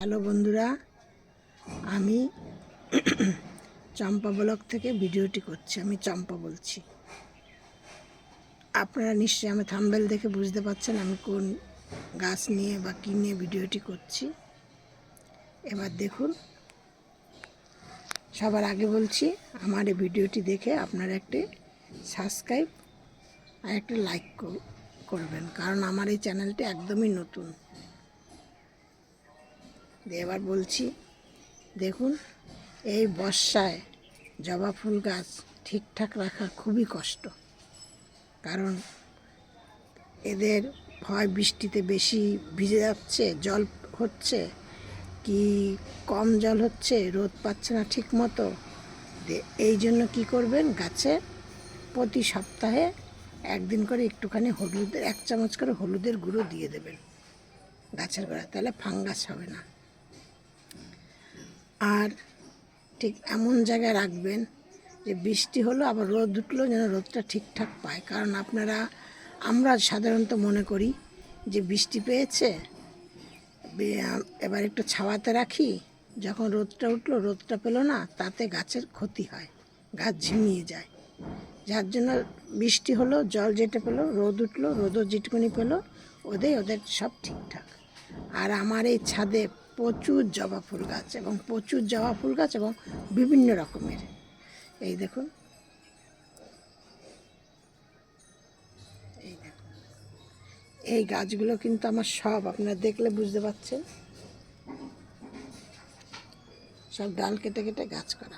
Hello বন্ধুরা, আমি চম্পা blog থেকে ভিডিওটি করছি। আমি চম্পা বলছি। আপনারা নিশ্চয়ই আমি থাম্বনেল দেখে বুঝতে পারছেন আমি কোন গাছ নিয়ে বা কী নিয়ে ভিডিওটি করছি। এবার দেখুন, সবার আগে বলছি আমার এই ভিডিওটি দেখে আপনারা একটি সাবস্ক্রাইব আর একটা লাইক করবেন, কারণ আমার এই চ্যানেলটি একদমই নতুন। এবার বলছি, দেখুন, এই বর্ষায় জবা ফুল গাছ ঠিকঠাক রাখা খুবই কষ্ট, কারণ এদের হয় বৃষ্টিতে বেশি ভিজে যাচ্ছে, জল হচ্ছে, কি কম জল হচ্ছে, রোদ পাচ্ছে না ঠিক মতো। এই জন্য কী করবেন, গাছে প্রতি সপ্তাহে একদিন করে একটুখানি হলুদের 1 চামচ করে হলুদের গুঁড়ো দিয়ে দেবেন গাছের গোড়ায়, তাহলে ফাঙ্গাস হবে না। আর ঠিক এমন জায়গায় রাখবেন যে বৃষ্টি হলো আবার রোদ উঠলো যেন রোদটা ঠিকঠাক পায়, কারণ আমরা সাধারণত মনে করি যে বৃষ্টি পেয়েছে এবার একটু ছাওয়াতে রাখি, যখন রোদটা উঠলো রোদটা পেলো না, তাতে গাছের ক্ষতি হয়, গাছ ঝিমিয়ে যায়। যার জন্য বৃষ্টি হলো, জল যেটা পেলো, রোদ উঠলো, রোদও যেটুকুনি পেলো, ওদের সব ঠিকঠাক। আর আমার এই ছাদে প্রচুর জবা ফুল গাছ এবং বিভিন্ন রকমের, এই দেখুন, এই গাছগুলো কিন্তু আমার সব, আপনারা দেখলে বুঝতে পারছেন, সব ডাল কেটে কেটে গাছ করা।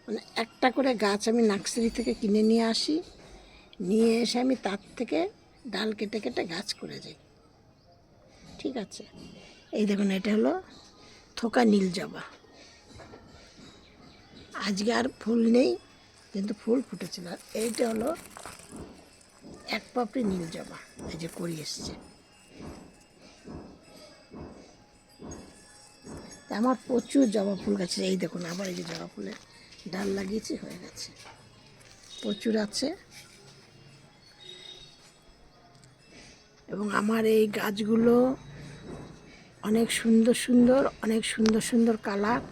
মানে একটা করে গাছ আমি নার্সারি থেকে কিনে নিয়ে আসি, নিয়ে এসে আমি তার থেকে ডাল কেটে কেটে গাছ করে যাই। ঠিক আছে, এই দেখুন, এটা হলো থোকা নীল জবা। আজকে আর ফুল নেই, কিন্তু ফুল ফুটেছিল। আর এইটা হলো এক পাপড়ি নীল জবা, এই যে করি এসছে। আমার প্রচুর জবা ফুল গাছ। এই দেখুন, আবার এই যে জবা ফুলের ডাল লাগিয়েছি, হয়ে গেছে, প্রচুর আছে। এবং আমার এই গাছগুলো অনেক সুন্দর সুন্দর কালার।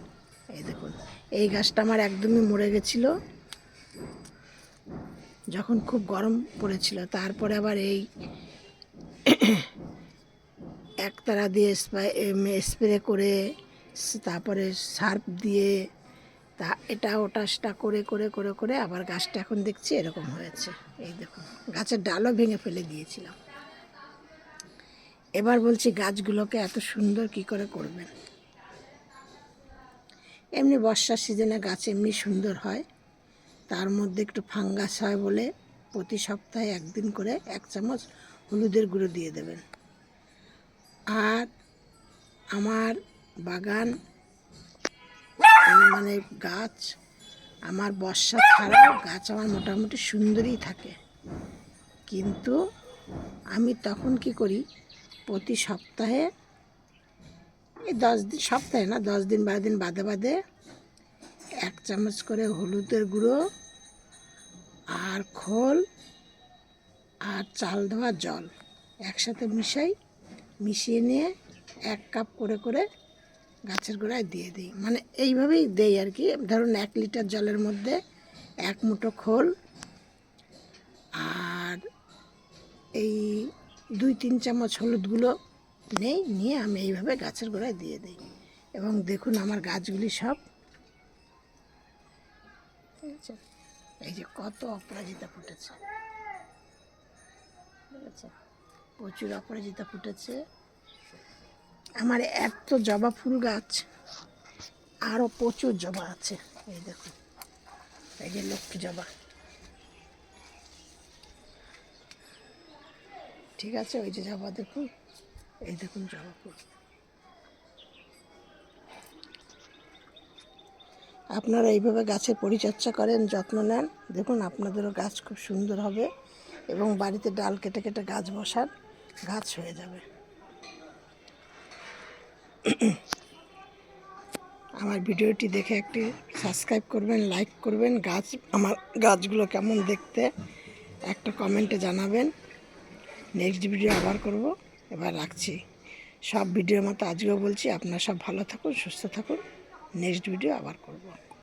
এই দেখুন, এই গাছটা আমার একদমই মরে গেছিল যখন খুব গরম পড়েছিল। তারপরে আবার এই একতারা দিয়ে স্প্রে করে, তারপরে সার্ফ দিয়ে, তা এটা ওটা সেটা করে করে করে করে আবার গাছটা এখন দেখছি এরকম হয়েছে। এই দেখুন, গাছের ডালও ভেঙে ফেলে দিয়েছিলাম। এবার বলছি, গাছগুলোকে এত সুন্দর কি করে করবেন। এমনি বর্ষার সিজনে গাছ এমনি সুন্দর হয়, তার মধ্যে একটু ফাঙ্গাস হয় বলে প্রতি সপ্তাহে একদিন করে 1 চামচ হলুদের গুঁড়ো দিয়ে দেবেন। আর আমার বাগান মানে গাছ, আমার বর্ষা ছাড়াও গাছ আমার মোটামুটি সুন্দরই থাকে, কিন্তু আমি তখন কি করি, প্রতি সপ্তাহে এই 10 দিন, সপ্তাহে না, 10 দিন 12 দিন বাদে বাদে 1 চামচ করে হলুদের গুঁড়ো আর খোল আর চাল ধোয়া জল একসাথে মিশিয়ে নিয়ে 1 কাপ করে করে গাছের গোড়ায় দিয়ে দিই। মানে এইভাবেই দেই আর কি। ধরুন 1 লিটার জলের মধ্যে 1 মুঠো খোল আর এই 2-3 চামচ হলুদগুলো নিয়ে আমি এইভাবে গাছের গোড়ায় দিয়ে দিই। এবং দেখুন, আমার গাছগুলি সব, ঠিক আছে, এই যে কত অপরাজিতা ফুটেছে, ঠিক আছে, প্রচুর অপরাজিতা ফুটেছে। আমার এত জবা ফুল গাছ, আরও প্রচুর জবা আছে। এই দেখুন, এই যে লক্ষ্মী জবা, ঠিক আছে, ওই যে জবা দেখুন, এই দেখুন জবা ফুল। আপনারা এইভাবে গাছের পরিচর্যা করেন, যত্ন নেন, দেখুন আপনাদেরও গাছ খুব সুন্দর হবে এবং বাড়িতে ডাল কেটে কেটে গাছ বসান, গাছ হয়ে যাবে। আমার ভিডিওটি দেখে একটি সাবস্ক্রাইব করবেন, লাইক করবেন, আমার গাছগুলো কেমন দেখতে একটা কমেন্টে জানাবেন। নেক্সট ভিডিও আবার করব। এবার রাখছি। সব ভিডিওর মতো আজকেও বলছি, আপনারা সব ভালো থাকুন, সুস্থ থাকুন। নেক্সট ভিডিও আবার করব।